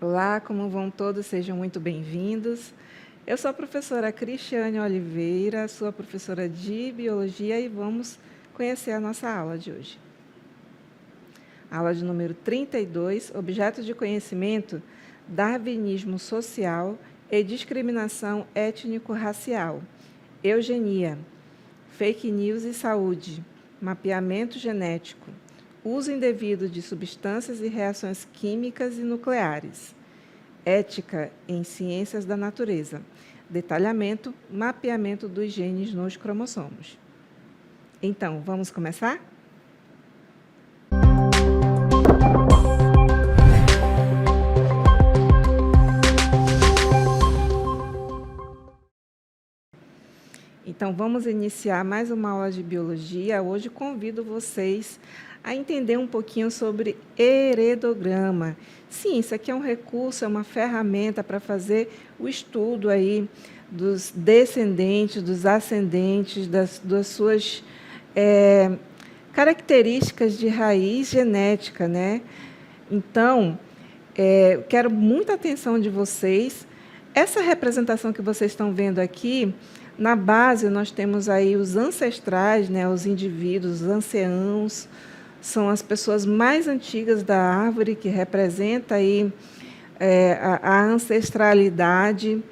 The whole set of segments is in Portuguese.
Olá, como vão todos? Sejam muito bem-vindos. Eu sou a professora Cristiane Oliveira, sou a professora de Biologia e vamos conhecer a nossa aula de hoje. Aula de número 32, Objeto de Conhecimento, Darwinismo Social e Discriminação Étnico-Racial, Eugenia, Fake News e Saúde, Mapeamento Genético, Uso indevido de substâncias e reações químicas e nucleares, Ética em Ciências da Natureza, Detalhamento, Mapeamento dos genes nos cromossomos. Então, vamos começar? Então, vamos iniciar mais uma aula de biologia. Hoje convido vocês a entender um pouquinho sobre heredograma. Sim, isso aqui é um recurso, é uma ferramenta para fazer o estudo aí dos descendentes, dos ascendentes, das suas características de raiz genética, né? Então, quero muita atenção de vocês. Essa representação que vocês estão vendo aqui, na base nós temos aí os ancestrais, né, os indivíduos, os anciãos, são as pessoas mais antigas da árvore, que representa aí a ancestralidade,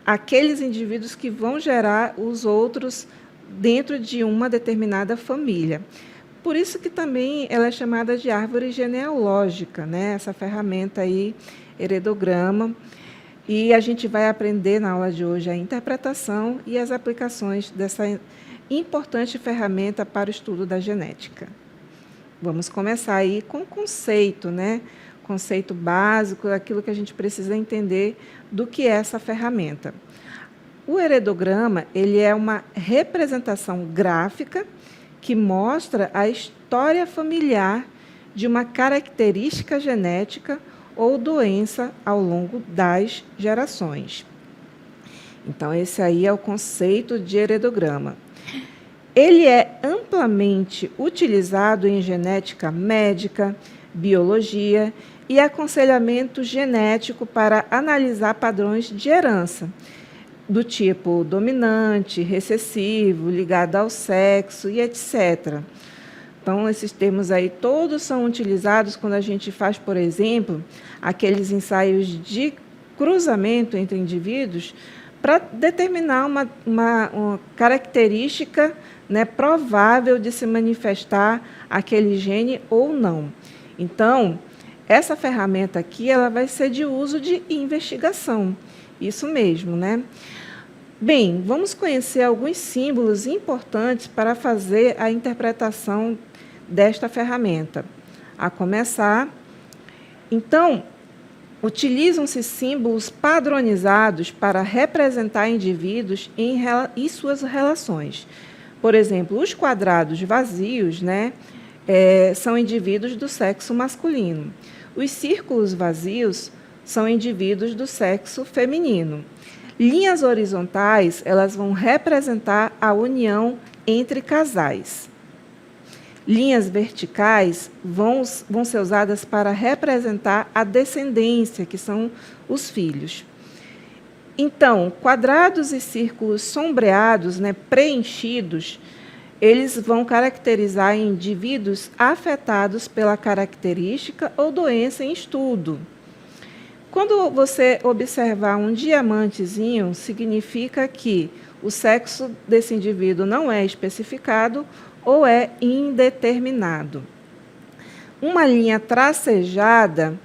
aqueles indivíduos que vão gerar os outros dentro de uma determinada família. Por isso que também ela é chamada de árvore genealógica, né, essa ferramenta aí, heredograma. E a gente vai aprender na aula de hoje a interpretação e as aplicações dessa importante ferramenta para o estudo da genética. Vamos começar aí com o conceito, né? Conceito básico, aquilo que a gente precisa entender do que é essa ferramenta. O heredograma, ele é uma representação gráfica que mostra a história familiar de uma característica genética ou doença ao longo das gerações. Então, esse aí é o conceito de heredograma. Ele é amplamente utilizado em genética médica, biologia e aconselhamento genético para analisar padrões de herança, do tipo dominante, recessivo, ligado ao sexo e etc. Então, esses termos aí todos são utilizados quando a gente faz, por exemplo, aqueles ensaios de cruzamento entre indivíduos para determinar uma característica, né, provável de se manifestar aquele gene ou não. Então, essa ferramenta aqui ela vai ser de uso de investigação. Isso mesmo, né? Bem, vamos conhecer alguns símbolos importantes para fazer a interpretação desta ferramenta. A começar, então, utilizam-se símbolos padronizados para representar indivíduos e suas relações. Por exemplo, os quadrados vazios, né, são indivíduos do sexo masculino. Os círculos vazios são indivíduos do sexo feminino. Linhas horizontais, elas vão representar a união entre casais. Linhas verticais vão ser usadas para representar a descendência, que são os filhos. Então, quadrados e círculos sombreados, né, preenchidos, eles vão caracterizar indivíduos afetados pela característica ou doença em estudo. Quando você observar um diamantezinho, significa que o sexo desse indivíduo não é especificado ou é indeterminado. Uma linha tracejada,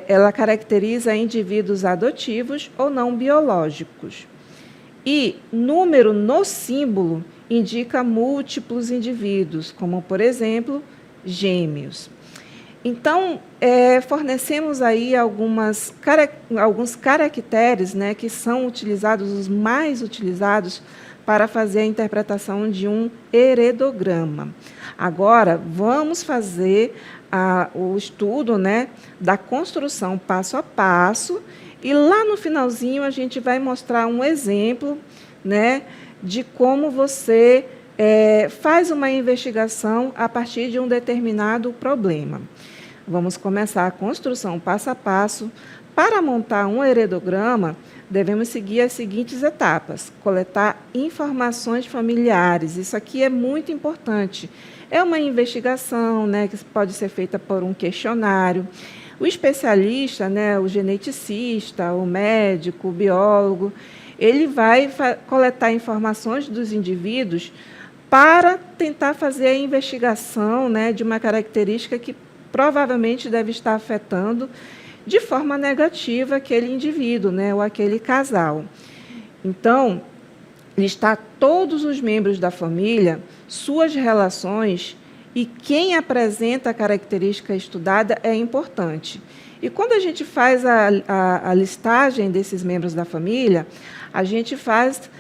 ela caracteriza indivíduos adotivos ou não biológicos. E número no símbolo indica múltiplos indivíduos, como, por exemplo, gêmeos. Então, fornecemos aí alguns caracteres, né, que são utilizados, os mais utilizados, para fazer a interpretação de um heredograma. Agora, vamos fazer o estudo, né, da construção passo a passo, e lá no finalzinho a gente vai mostrar um exemplo, né, de como você faz uma investigação a partir de um determinado problema. Vamos começar a construção passo a passo. Para montar um heredograma, devemos seguir as seguintes etapas: coletar informações familiares. Isso aqui é muito importante. É uma investigação, né, que pode ser feita por um questionário. O especialista, né, o geneticista, o médico, o biólogo, ele vai coletar informações dos indivíduos para tentar fazer a investigação, né, de uma característica que provavelmente deve estar afetando de forma negativa aquele indivíduo, né, ou aquele casal. Então, listar todos os membros da família, suas relações e quem apresenta a característica estudada é importante. E quando a gente faz a listagem desses membros da família, a gente faz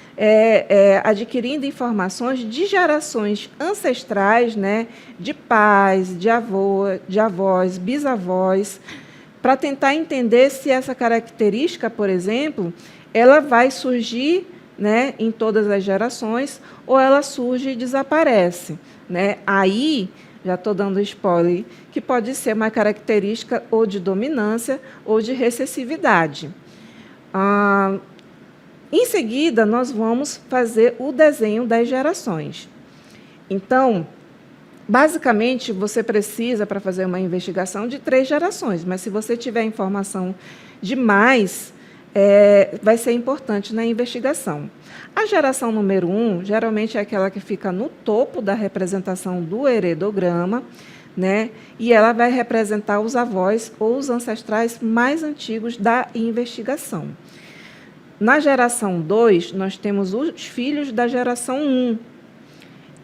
adquirindo informações de gerações ancestrais, né, de pais, de avós, bisavós, para tentar entender se essa característica, por exemplo, ela vai surgir, né, em todas as gerações, ou ela surge e desaparece, né? Aí, já estou dando spoiler, que pode ser uma característica ou de dominância ou de recessividade. Em seguida, nós vamos fazer o desenho das gerações. Então, basicamente, você precisa, para fazer uma investigação, de 3 gerações, mas se você tiver informação de mais, vai ser importante na investigação. A geração número 1, geralmente é aquela que fica no topo da representação do heredograma, né? E ela vai representar os avós ou os ancestrais mais antigos da investigação. Na geração 2, nós temos os filhos da geração 1.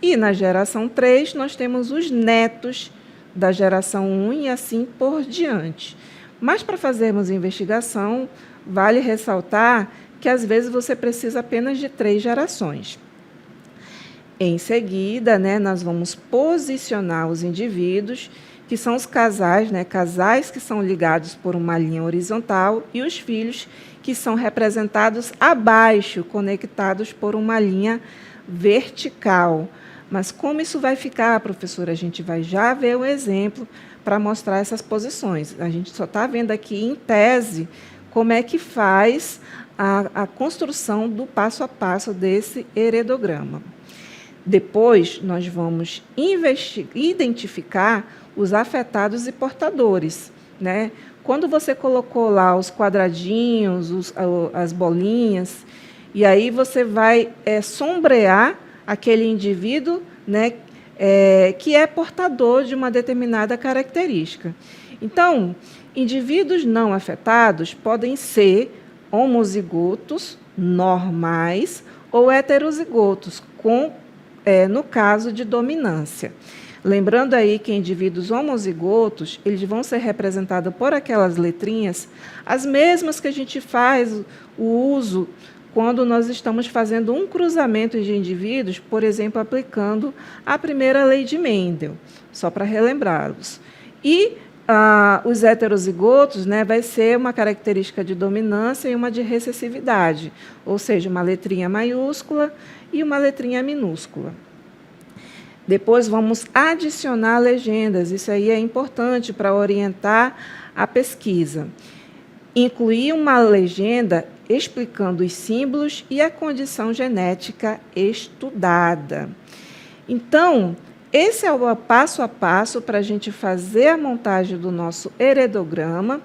E na geração 3, nós temos os netos da geração 1 e assim por diante. Mas, para fazermos investigação, vale ressaltar que, às vezes, você precisa apenas de 3 gerações. Em seguida, né, nós vamos posicionar os indivíduos, que são os casais, né, casais que são ligados por uma linha horizontal, e os filhos, que são representados abaixo, conectados por uma linha vertical. Mas como isso vai ficar, professora? A gente vai já ver o exemplo para mostrar essas posições. A gente só está vendo aqui, em tese, como é que faz a construção do passo a passo desse heredograma. Depois, nós vamos identificar os afetados e portadores, né? Quando você colocou lá os quadradinhos, as bolinhas, e aí você vai sombrear aquele indivíduo, né, que é portador de uma determinada característica. Então, indivíduos não afetados podem ser homozigotos normais ou heterozigotos, no caso de dominância. Lembrando aí que indivíduos homozigotos, eles vão ser representados por aquelas letrinhas, as mesmas que a gente faz o uso quando nós estamos fazendo um cruzamento de indivíduos, por exemplo, aplicando a primeira lei de Mendel, só para relembrá-los. E os heterozigotos, né, vai ser uma característica de dominância e uma de recessividade, ou seja, uma letrinha maiúscula e uma letrinha minúscula. Depois vamos adicionar legendas, isso aí é importante para orientar a pesquisa. Incluir uma legenda explicando os símbolos e a condição genética estudada. Então, esse é o passo a passo para a gente fazer a montagem do nosso heredograma.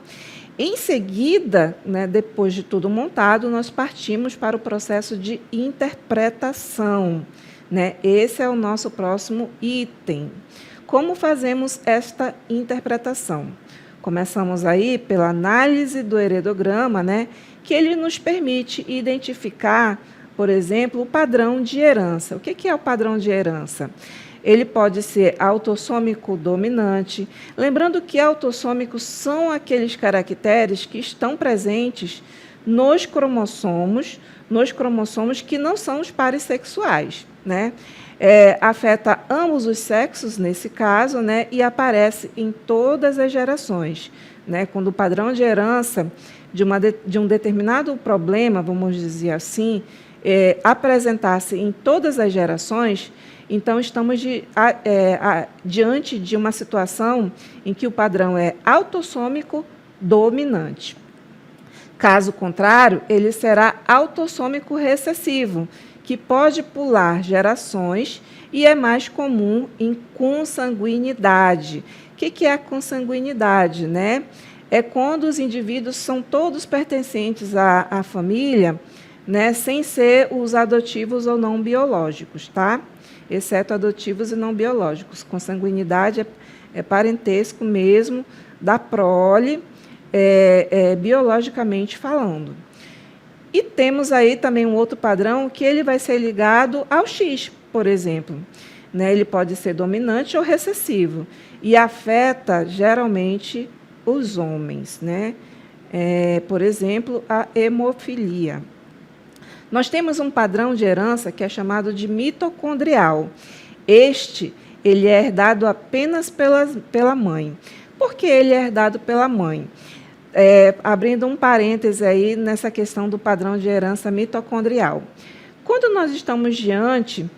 Em seguida, né, depois de tudo montado, nós partimos para o processo de interpretação, né? Esse é o nosso próximo item. Como fazemos esta interpretação? Começamos aí pela análise do heredograma, né, que ele nos permite identificar, por exemplo, o padrão de herança. O que é o padrão de herança? Ele pode ser autossômico dominante. Lembrando que autossômicos são aqueles caracteres que estão presentes nos cromossomos que não são os pares sexuais. né? Afeta ambos os sexos, nesse caso, né? E aparece em todas as gerações, né? Quando o padrão de herança de um determinado problema, vamos dizer assim, apresentar-se em todas as gerações, então estamos diante de uma situação em que o padrão é autossômico dominante. Caso contrário, ele será autossômico recessivo, que pode pular gerações e é mais comum em consanguinidade. O que é a consanguinidade, né? É quando os indivíduos são todos pertencentes à família, né, sem ser os adotivos ou não biológicos, tá? Exceto adotivos e não biológicos. Consanguinidade é parentesco mesmo da prole, biologicamente falando. E temos aí também um outro padrão que ele vai ser ligado ao X, por exemplo. Né? Ele pode ser dominante ou recessivo e afeta geralmente os homens, né? Por exemplo, a hemofilia. Nós temos um padrão de herança que é chamado de mitocondrial. Ele é herdado apenas pela mãe. Por que ele é herdado pela mãe? Abrindo um parêntese aí nessa questão do padrão de herança mitocondrial. Quando nós estamos diante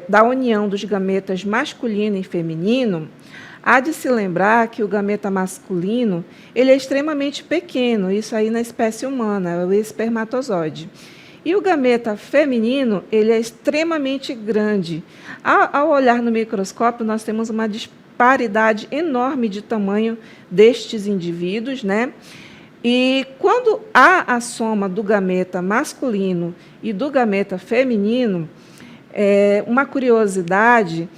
da união dos gametas masculino e feminino, há de se lembrar que o gameta masculino ele é extremamente pequeno, isso aí na espécie humana, é o espermatozoide. E o gameta feminino ele é extremamente grande. Ao olhar no microscópio, nós temos uma disparidade enorme de tamanho destes indivíduos, né? E quando há a soma do gameta masculino e do gameta feminino, uma curiosidade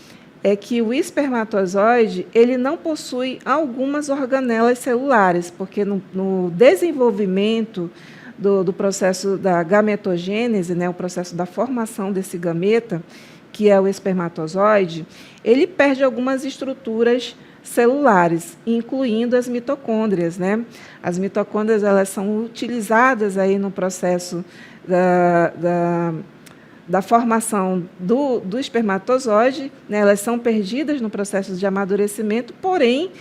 é que o espermatozoide ele não possui algumas organelas celulares, porque no desenvolvimento do processo da gametogênese, né, o processo da formação desse gameta, que é o espermatozoide, ele perde algumas estruturas celulares, incluindo as mitocôndrias, né? As mitocôndrias elas são utilizadas aí no processo da formação do espermatozoide, né? Elas são perdidas no processo de amadurecimento, porém,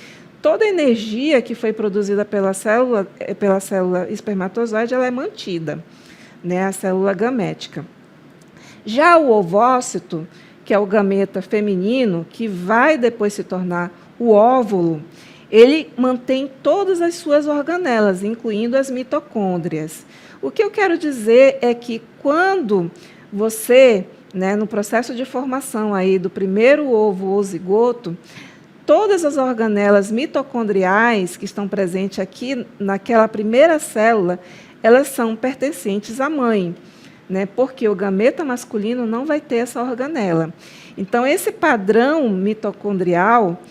toda a energia que foi produzida pela célula espermatozoide ela é mantida, né? A célula gamética. Já o ovócito, que é o gameta feminino, que vai depois se tornar o óvulo, ele mantém todas as suas organelas, incluindo as mitocôndrias. O que eu quero dizer é que quando você, né, no processo de formação aí do primeiro ovo ou zigoto, todas as organelas mitocondriais que estão presentes aqui naquela primeira célula, elas são pertencentes à mãe, né, porque o gameta masculino não vai ter essa organela. Então, esse padrão mitocondrial,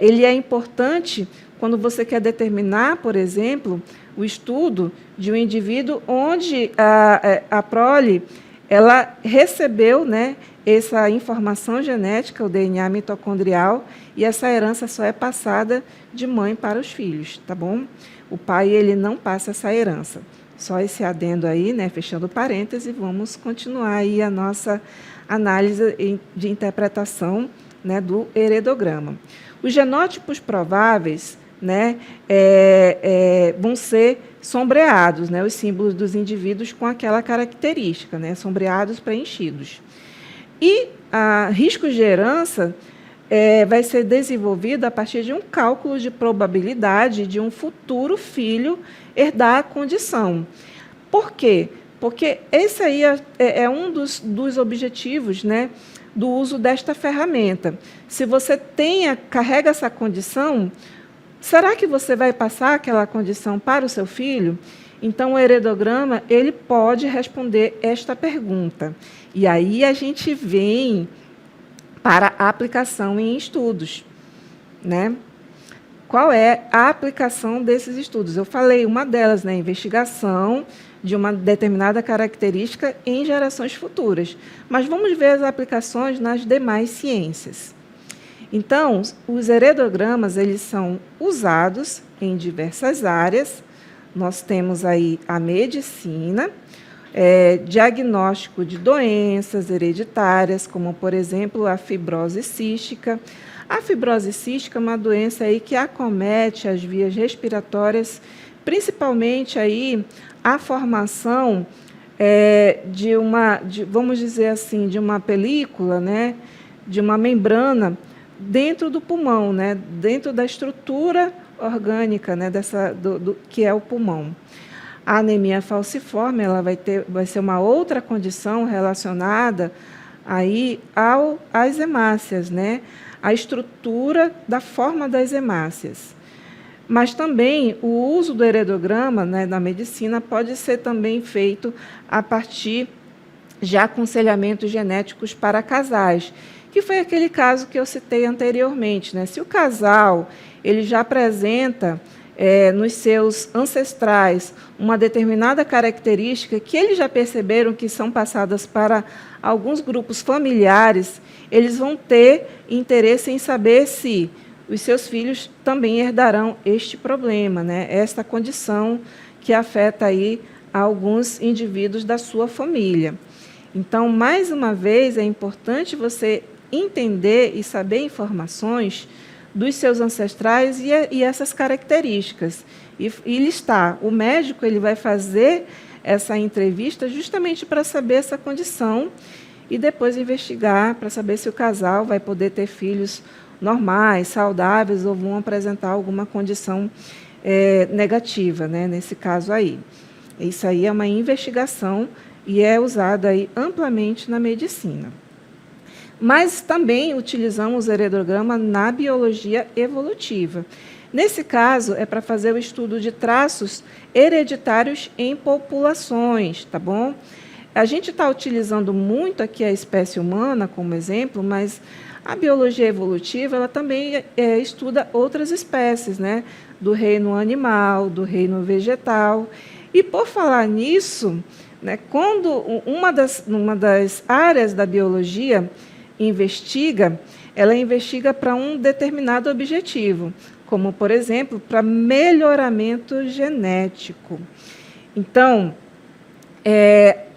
ele é importante quando você quer determinar, por exemplo, o estudo de um indivíduo onde a prole ela recebeu, né, essa informação genética, o DNA mitocondrial, e essa herança só é passada de mãe para os filhos, tá bom? O pai ele não passa essa herança. Só esse adendo aí, né, fechando parêntese, vamos continuar aí a nossa análise de interpretação, né, do heredograma. Os genótipos prováveis, né, vão ser sombreados, né, os símbolos dos indivíduos com aquela característica, né, sombreados preenchidos. E riscos de herança vai ser desenvolvido a partir de um cálculo de probabilidade de um futuro filho herdar a condição. Por quê? Porque esse aí é um dos objetivos, né, do uso desta ferramenta. Se você carrega essa condição, será que você vai passar aquela condição para o seu filho? Então, o heredograma ele pode responder esta pergunta. E aí a gente vem para a aplicação em estudos, né? Qual é a aplicação desses estudos? Eu falei uma delas, né, investigação de uma determinada característica em gerações futuras. Mas vamos ver as aplicações nas demais ciências. Então, os heredogramas eles são usados em diversas áreas. Nós temos aí a medicina, diagnóstico de doenças hereditárias, como, por exemplo, a fibrose cística. A fibrose cística é uma doença aí que acomete as vias respiratórias, principalmente aí a formação vamos dizer assim, de uma película, né, de uma membrana dentro do pulmão, né, dentro da estrutura orgânica, né, que é o pulmão. A anemia falciforme, ela vai ser uma outra condição relacionada aí às hemácias, né, a estrutura da forma das hemácias. Mas também o uso do heredograma, né, na medicina pode ser também feito a partir de aconselhamentos genéticos para casais, que foi aquele caso que eu citei anteriormente, né? Se o casal ele já apresenta nos seus ancestrais uma determinada característica que eles já perceberam que são passadas para alguns grupos familiares, eles vão ter interesse em saber se os seus filhos também herdarão este problema, né? Esta condição que afeta aí alguns indivíduos da sua família. Então, mais uma vez, é importante você entender e saber informações dos seus ancestrais e essas características. E listar. O médico ele vai fazer essa entrevista justamente para saber essa condição e depois investigar para saber se o casal vai poder ter filhos normais, saudáveis, ou vão apresentar alguma condição negativa, né, nesse caso aí. Isso aí é uma investigação e é usado aí amplamente na medicina. Mas também utilizamos o heredograma na biologia evolutiva. Nesse caso, é para fazer o estudo de traços hereditários em populações, tá bom? A gente está utilizando muito aqui a espécie humana como exemplo, mas a biologia evolutiva ela também estuda outras espécies, né? Do reino animal, do reino vegetal. E, por falar nisso, né, quando uma das áreas da biologia ela investiga para um determinado objetivo, como, por exemplo, para melhoramento genético. Então,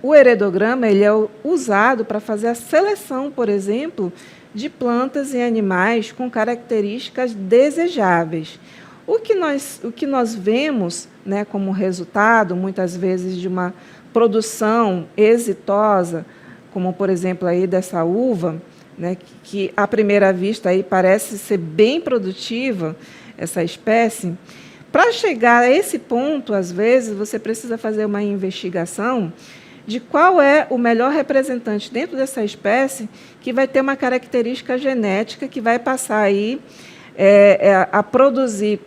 o heredograma ele é usado para fazer a seleção, por exemplo, de plantas e animais com características desejáveis. O que nós vemos, né, como resultado, muitas vezes, de uma produção exitosa, como, por exemplo, aí dessa uva, né, que à primeira vista aí parece ser bem produtiva, essa espécie. Para chegar a esse ponto, às vezes, você precisa fazer uma investigação de qual é o melhor representante dentro dessa espécie que vai ter uma característica genética que vai passar aí a produzir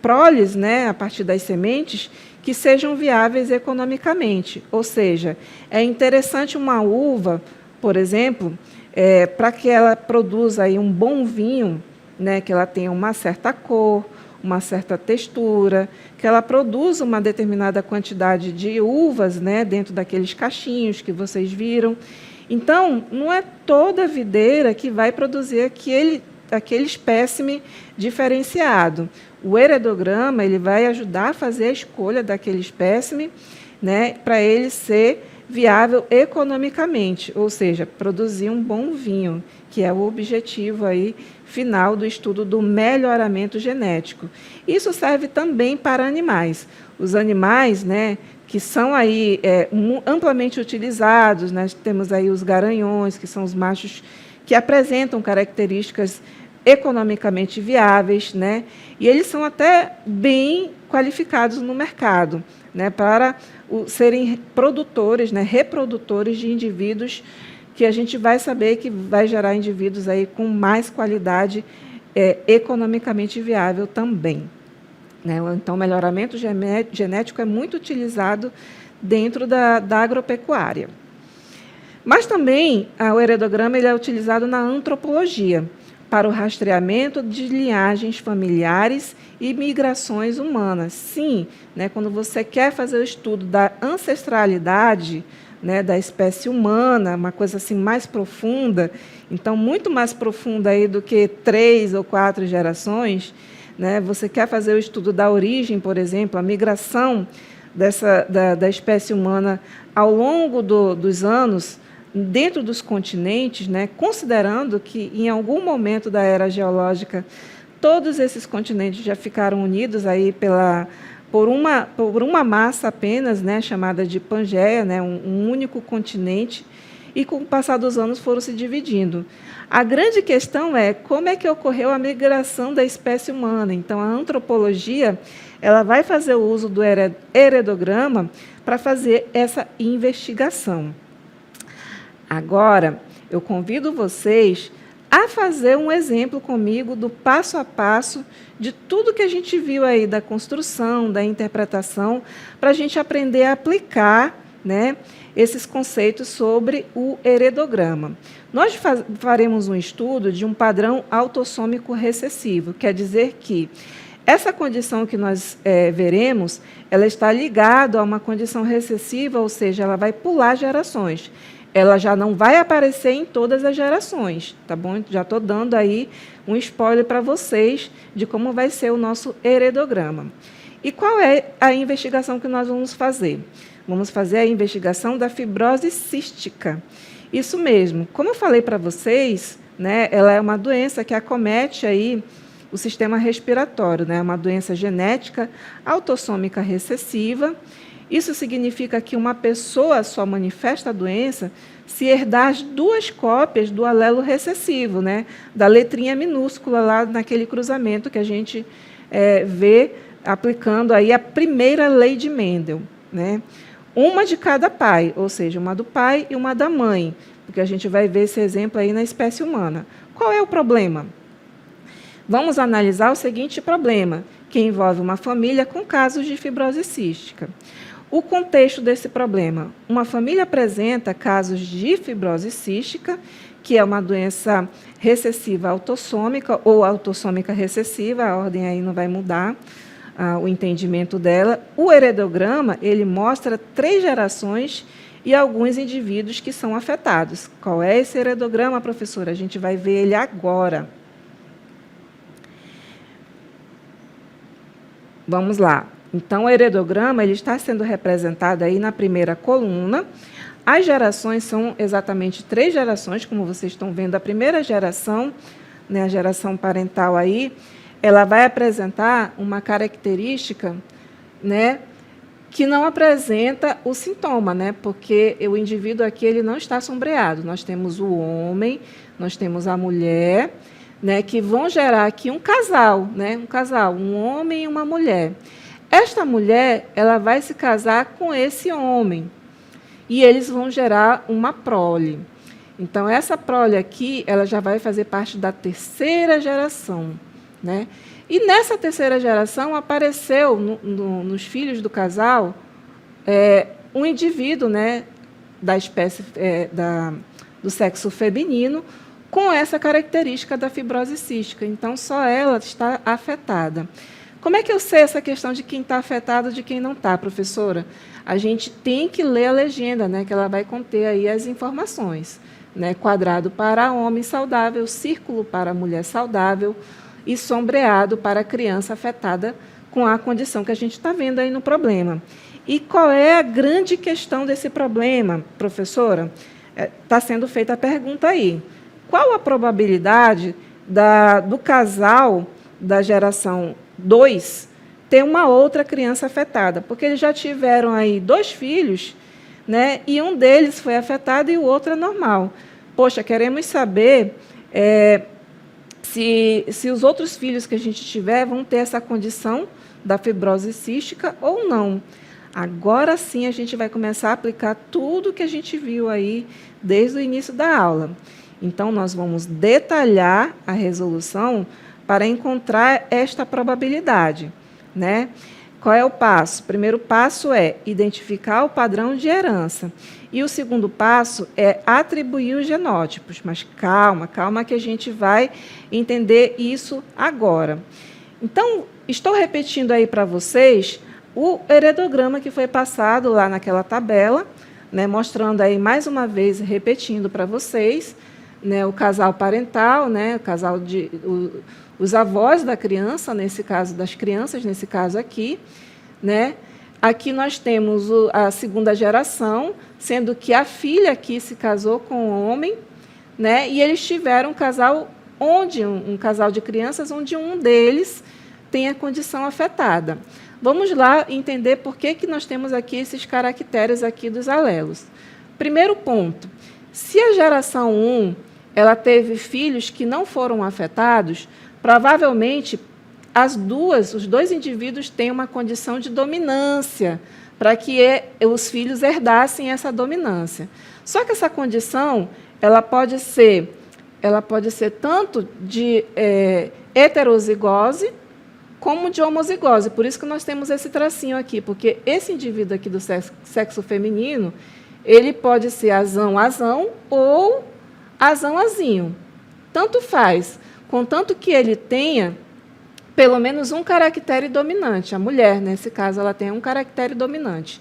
proles, né, a partir das sementes, que sejam viáveis economicamente. Ou seja, é interessante uma uva, por exemplo, para que ela produza aí um bom vinho, né, que ela tenha uma certa cor, uma certa textura, que ela produza uma determinada quantidade de uvas, né, dentro daqueles cachinhos que vocês viram. Então, não é toda videira que vai produzir aquele espécime diferenciado. O heredograma ele vai ajudar a fazer a escolha daquele espécime, né, para ele ser viável economicamente, ou seja, produzir um bom vinho, que é o objetivo aí final do estudo do melhoramento genético. Isso serve também para animais. Os animais, né, que são aí amplamente utilizados, nós temos aí os garanhões, que são os machos que apresentam características economicamente viáveis, né, e eles são até bem qualificados no mercado, né, para serem produtores, né, reprodutores de indivíduos que a gente vai saber que vai gerar indivíduos aí com mais qualidade economicamente viável também. Né? Então, o melhoramento genético é muito utilizado dentro da agropecuária. Mas também o heredograma ele é utilizado na antropologia, para o rastreamento de linhagens familiares e migrações humanas. Sim, né, quando você quer fazer o estudo da ancestralidade, né, da espécie humana, uma coisa assim mais profunda, então muito mais profunda aí do que 3 ou 4 gerações, né, você quer fazer o estudo da origem, por exemplo, a migração da espécie humana ao longo dos anos, dentro dos continentes, né, considerando que, em algum momento da era geológica, todos esses continentes já ficaram unidos aí por uma massa apenas, né, chamada de Pangeia, né, um único continente, e com o passar dos anos foram se dividindo. A grande questão é como é que ocorreu a migração da espécie humana. Então, a antropologia ela vai fazer o uso do heredograma para fazer essa investigação. Agora, eu convido vocês a fazer um exemplo comigo do passo a passo de tudo que a gente viu aí da construção, da interpretação, para a gente aprender a aplicar, né, esses conceitos sobre o heredograma. Nós faremos um estudo de um padrão autossômico recessivo, quer dizer que essa condição que nós veremos, ela está ligada a uma condição recessiva, ou seja, ela vai pular gerações. Ela já não vai aparecer em todas as gerações, tá bom? Já estou dando aí um spoiler para vocês de como vai ser o nosso heredograma. E qual é a investigação que nós vamos fazer? Vamos fazer a investigação da fibrose cística. Isso mesmo. Como eu falei para vocês, né, ela é uma doença que acomete aí o sistema respiratório, né, uma doença genética autossômica recessiva. Isso significa que uma pessoa só manifesta a doença se herdar as duas cópias do alelo recessivo, né, da letrinha minúscula lá naquele cruzamento que a gente vê aplicando aí a primeira lei de Mendel, né? Uma de cada pai, ou seja, uma do pai e uma da mãe, porque a gente vai ver esse exemplo aí na espécie humana. Qual é o problema? Vamos analisar o seguinte problema, que envolve uma família com casos de fibrose cística. O contexto desse problema: uma família apresenta casos de fibrose cística, que é uma doença recessiva autossômica ou autossômica recessiva, a ordem aí não vai mudar, o entendimento dela. O heredograma, ele mostra 3 gerações e alguns indivíduos que são afetados. Qual é esse heredograma, professora? A gente vai ver ele agora. Vamos lá. Então, o heredograma ele está sendo representado aí na primeira coluna. As gerações são exatamente 3 gerações, como vocês estão vendo. A primeira geração, né, a geração parental aí, ela vai apresentar uma característica, né, que não apresenta o sintoma, né, porque o indivíduo aqui ele não está sombreado. Nós temos o homem, nós temos a mulher, né, que vão gerar aqui um casal, né, um homem e uma mulher. Esta mulher ela vai se casar com esse homem e eles vão gerar uma prole. Então, essa prole aqui ela já vai fazer parte da terceira geração, né? E nessa terceira geração apareceu nos filhos do casal um indivíduo, né, da espécie do sexo feminino com essa característica da fibrose cística. Então, só ela está afetada. Como é que eu sei essa questão de quem está afetado e de quem não está, professora? A gente tem que ler a legenda, né, que ela vai conter aí as informações, né? Quadrado para homem saudável, círculo para mulher saudável e sombreado para criança afetada com a condição que a gente está vendo aí no problema. E qual é a grande questão desse problema, professora? Está sendo feita a pergunta aí. Qual a probabilidade do casal da geração 2 ter uma outra criança afetada? Porque eles já tiveram aí 2 filhos, né, e um deles foi afetado e o outro é normal. Poxa, queremos saber se os outros filhos que a gente tiver vão ter essa condição da fibrose cística ou não. Agora sim a gente vai começar a aplicar tudo que a gente viu aí desde o início da aula. Então, nós vamos detalhar a resolução para encontrar esta probabilidade, né? Qual é o passo? O primeiro passo é identificar o padrão de herança. E o segundo passo é atribuir os genótipos. Mas calma que a gente vai entender isso agora. Então, estou repetindo aí para vocês o heredograma que foi passado lá naquela tabela, né, mostrando aí mais uma vez, repetindo para vocês, né, o casal parental, né, os avós da criança, nesse caso das crianças, nesse caso aqui, né, Aqui nós temos a segunda geração, sendo que a filha aqui se casou com um homem, né, e eles tiveram um casal de crianças onde um deles tem a condição afetada. Vamos lá entender por que nós temos aqui esses caracteres aqui dos alelos. Primeiro ponto, se a geração 1 ela teve filhos que não foram afetados, provavelmente os dois indivíduos têm uma condição de dominância, para que os filhos herdassem essa dominância. Só que essa condição ela pode ser tanto de heterozigose como de homozigose. Por isso que nós temos esse tracinho aqui, porque esse indivíduo aqui do sexo feminino, ele pode ser azão-azão ou azão-azinho. Tanto faz, contanto que ele tenha pelo menos um caractere dominante. A mulher, nesse caso, ela tem um caractere dominante.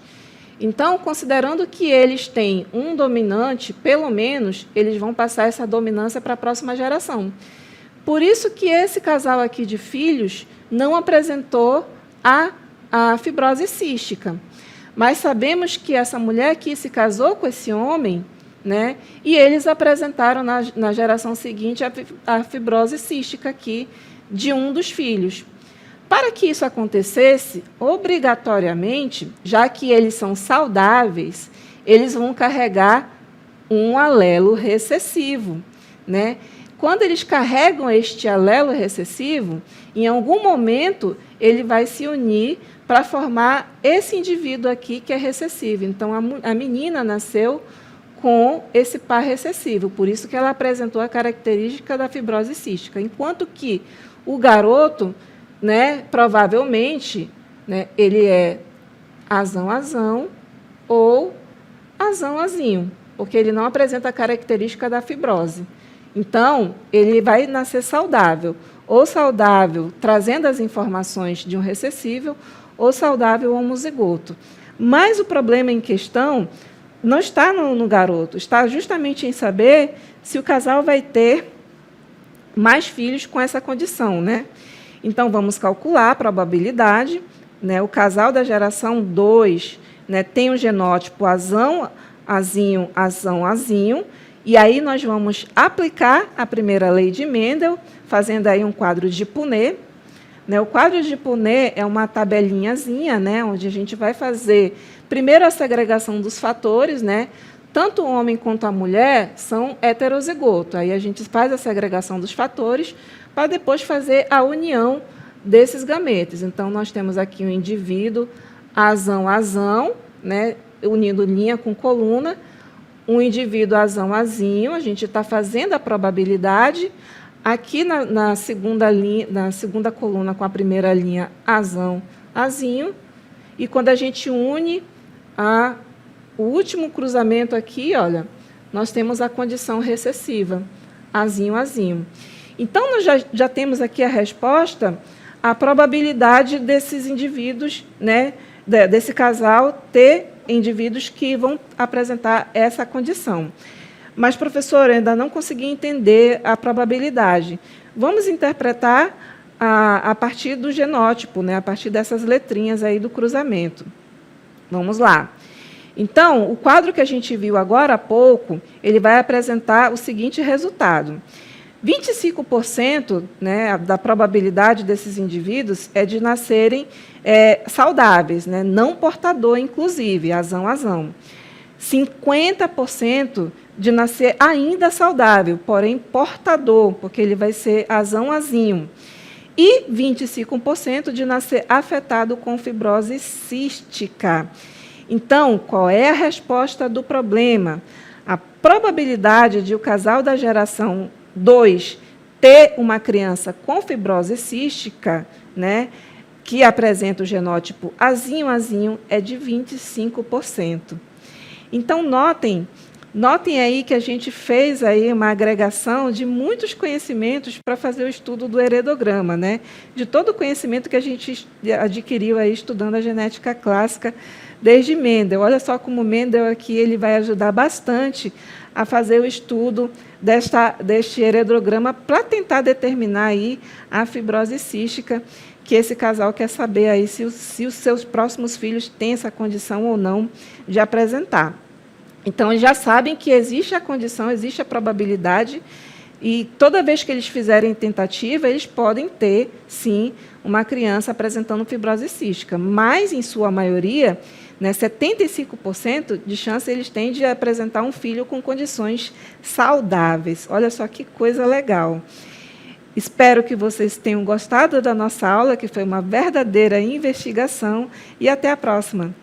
Então, considerando que eles têm um dominante, pelo menos, eles vão passar essa dominância para a próxima geração. Por isso que esse casal aqui de filhos não apresentou a fibrose cística. Mas sabemos que essa mulher aqui se casou com esse homem, né, e eles apresentaram na geração seguinte a fibrose cística aqui de um dos filhos. Para que isso acontecesse, obrigatoriamente, já que eles são saudáveis, eles vão carregar um alelo recessivo, né? Quando eles carregam este alelo recessivo, em algum momento ele vai se unir para formar esse indivíduo aqui que é recessivo. Então, a menina nasceu com esse par recessivo, por isso que ela apresentou a característica da fibrose cística. Enquanto que o garoto, né, provavelmente, né, ele é azão-azão ou azão-azinho, porque ele não apresenta a característica da fibrose. Então, ele vai nascer saudável, ou saudável trazendo as informações de um recessivo, ou saudável homozigoto. Mas o problema em questão não está no garoto, está justamente em saber se o casal vai ter mais filhos com essa condição, né? Então, vamos calcular a probabilidade, né? O casal da geração 2, né, tem o genótipo azão-azinho, azão-azinho, e aí nós vamos aplicar a primeira lei de Mendel, fazendo aí um quadro de Punnett. Né? O quadro de Punnett é uma tabelinhazinha, né, onde a gente vai fazer primeiro a segregação dos fatores, né? Tanto o homem quanto a mulher são heterozigoto. Aí a gente faz a segregação dos fatores para depois fazer a união desses gametas. Então, nós temos aqui um indivíduo azão-azão, né, unindo linha com coluna, um indivíduo azão-azinho, a gente está fazendo a probabilidade. Aqui na segunda coluna com a primeira linha, azão-azinho, e quando a gente une o último cruzamento aqui, olha, nós temos a condição recessiva, azinho-azinho. Então, nós já temos aqui a resposta, a probabilidade desses indivíduos, né, desse casal ter indivíduos que vão apresentar essa condição. Mas, professor, eu ainda não consegui entender a probabilidade. Vamos interpretar a partir do genótipo, né, a partir dessas letrinhas aí do cruzamento. Vamos lá. Então, o quadro que a gente viu agora há pouco, ele vai apresentar o seguinte resultado. 25%, né, da probabilidade desses indivíduos é de nascerem saudáveis, né, não portador, inclusive, azão-azão. 50% de nascer ainda saudável, porém portador, porque ele vai ser azão-azinho. E 25% de nascer afetado com fibrose cística. Então, qual é a resposta do problema? A probabilidade de o casal da geração 2 ter uma criança com fibrose cística, né, que apresenta o genótipo azinho-azinho, é de 25%. Então, notem aí que a gente fez aí uma agregação de muitos conhecimentos para fazer o estudo do heredograma, né? De todo o conhecimento que a gente adquiriu aí estudando a genética clássica desde Mendel. Olha só como Mendel aqui ele vai ajudar bastante a fazer o estudo deste heredograma para tentar determinar aí a fibrose cística, que esse casal quer saber aí se os seus próximos filhos têm essa condição ou não de apresentar. Então, eles já sabem que existe a condição, existe a probabilidade, e toda vez que eles fizerem tentativa, eles podem ter, sim, uma criança apresentando fibrose cística. Mas, em sua maioria, 75% de chance eles têm de apresentar um filho com condições saudáveis. Olha só que coisa legal. Espero que vocês tenham gostado da nossa aula, que foi uma verdadeira investigação, e até a próxima.